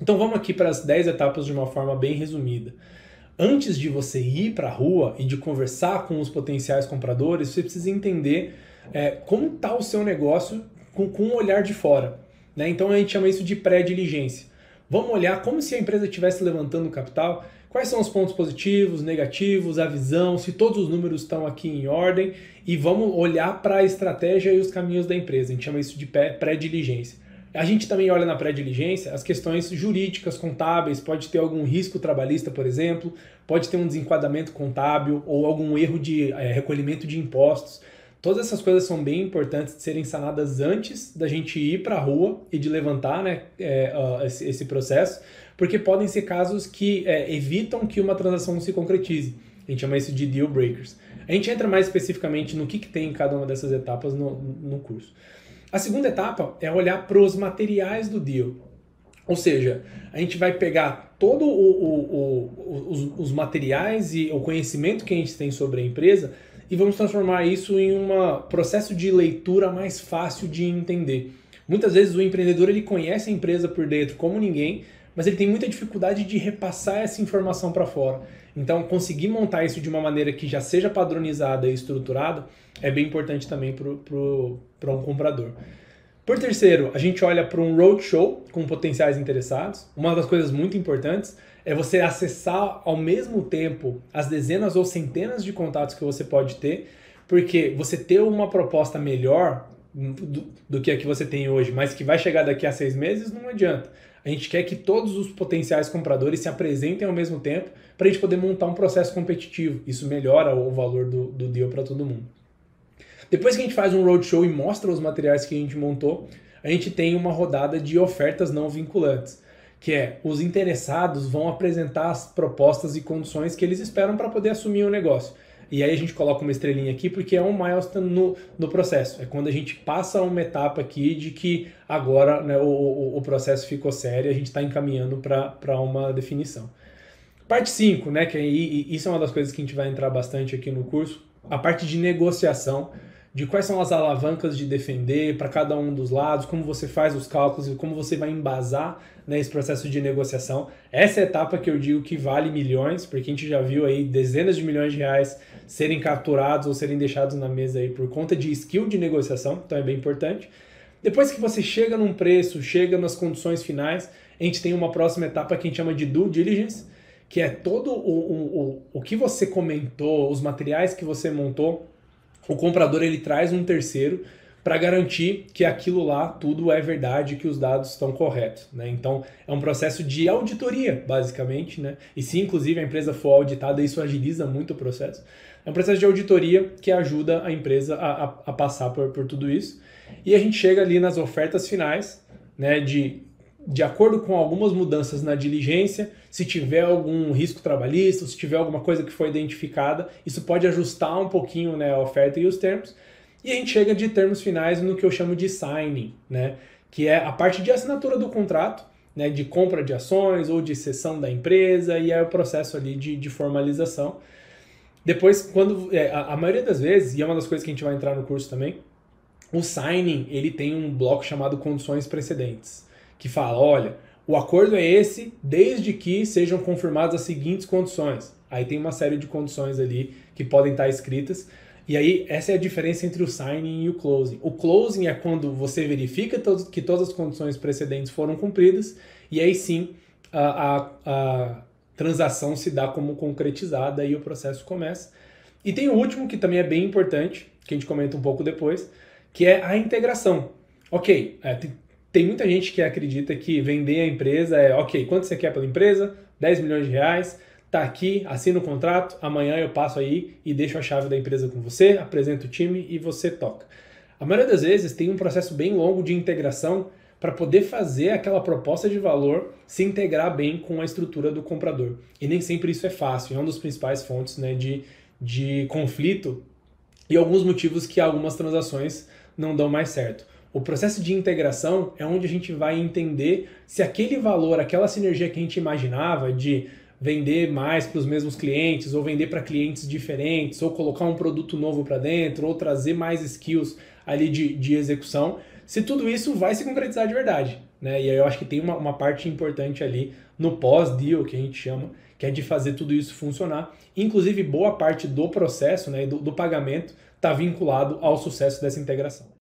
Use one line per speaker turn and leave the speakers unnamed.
Então vamos aqui para as 10 etapas de uma forma bem resumida. Antes de você ir para a rua e de conversar com os potenciais compradores, você precisa entender como está o seu negócio com um olhar de fora. Né? Então a gente chama isso de pré-diligência. Vamos olhar como se a empresa estivesse levantando capital, quais são os pontos positivos, negativos, a visão, se todos os números estão aqui em ordem, e vamos olhar para a estratégia e os caminhos da empresa. A gente chama isso de pré-diligência. A gente também olha na pré-diligência as questões jurídicas, contábeis, pode ter algum risco trabalhista, por exemplo, pode ter um desenquadramento contábil ou algum erro de recolhimento de impostos. Todas essas coisas são bem importantes de serem sanadas antes da gente ir para a rua e de levantar, né, esse processo, porque podem ser casos que evitam que uma transação se concretize. A gente chama isso de deal breakers. A gente entra mais especificamente no que tem em cada uma dessas etapas no curso. A segunda etapa é olhar para os materiais do deal. Ou seja, a gente vai pegar todos os materiais e o conhecimento que a gente tem sobre a empresa e vamos transformar isso em um processo de leitura mais fácil de entender. Muitas vezes o empreendedor ele conhece a empresa por dentro como ninguém, mas ele tem muita dificuldade de repassar essa informação para fora. Então, conseguir montar isso de uma maneira que já seja padronizada e estruturada é bem importante também para um comprador. Por terceiro, a gente olha para um roadshow com potenciais interessados. Uma das coisas muito importantes é você acessar ao mesmo tempo as dezenas ou centenas de contatos que você pode ter, porque você ter uma proposta melhor do que a que você tem hoje, mas que vai chegar daqui a 6 meses, não adianta. A gente quer que todos os potenciais compradores se apresentem ao mesmo tempo para a gente poder montar um processo competitivo. Isso melhora o valor do deal para todo mundo. Depois que a gente faz um roadshow e mostra os materiais que a gente montou, a gente tem uma rodada de ofertas não vinculantes, que é os interessados vão apresentar as propostas e condições que eles esperam para poder assumir o negócio. E aí a gente coloca uma estrelinha aqui porque é um milestone no processo. É quando a gente passa uma etapa aqui de que agora, né, o processo ficou sério e a gente está encaminhando para uma definição. Parte 5, né, isso é uma das coisas que a gente vai entrar bastante aqui no curso, a parte de negociação, de quais são as alavancas de defender para cada um dos lados, como você faz os cálculos e como você vai embasar, né, esse processo de negociação. Essa é a etapa que eu digo que vale milhões, porque a gente já viu aí dezenas de milhões de reais serem capturados ou serem deixados na mesa aí por conta de skill de negociação, então é bem importante. Depois que você chega num preço, chega nas condições finais, a gente tem uma próxima etapa que a gente chama de due diligence, que é todo o que você comentou, os materiais que você montou. O comprador ele traz um terceiro para garantir que aquilo lá tudo é verdade, que os dados estão corretos. Né? Então é um processo de auditoria, basicamente. Né? E se inclusive a empresa for auditada, isso agiliza muito o processo. É um processo de auditoria que ajuda a empresa a passar por tudo isso. E a gente chega ali nas ofertas finais, né, de acordo com algumas mudanças na diligência, se tiver algum risco trabalhista, se tiver alguma coisa que foi identificada, isso pode ajustar um pouquinho, né, a oferta e os termos. E a gente chega de termos finais no que eu chamo de signing, né, que é a parte de assinatura do contrato, né, de compra de ações ou de cessão da empresa, e é o processo ali de formalização. Depois, quando a maioria das vezes, e é uma das coisas que a gente vai entrar no curso também, o signing ele tem um bloco chamado condições precedentes, que fala, olha, o acordo é esse desde que sejam confirmadas as seguintes condições. Aí tem uma série de condições ali que podem estar escritas. E aí essa é a diferença entre o signing e o closing. O closing é quando você verifica que todas as condições precedentes foram cumpridas e aí sim a transação se dá como concretizada e o processo começa. E tem o último que também é bem importante, que a gente comenta um pouco depois, que é a integração. Ok, tem muita gente que acredita que vender a empresa ok, quanto você quer pela empresa? 10 milhões de reais, tá aqui, assina o contrato, amanhã eu passo aí e deixo a chave da empresa com você, apresento o time e você toca. A maioria das vezes tem um processo bem longo de integração para poder fazer aquela proposta de valor se integrar bem com a estrutura do comprador. E nem sempre isso é fácil, é uma das principais fontes, né, de conflito e alguns motivos que algumas transações não dão mais certo. O processo de integração é onde a gente vai entender se aquele valor, aquela sinergia que a gente imaginava de vender mais para os mesmos clientes, ou vender para clientes diferentes, ou colocar um produto novo para dentro, ou trazer mais skills ali de execução, se tudo isso vai se concretizar de verdade. né? E aí eu acho que tem uma parte importante ali no pós-deal, que a gente chama, que é de fazer tudo isso funcionar. Inclusive, boa parte do processo, né, do pagamento está vinculado ao sucesso dessa integração.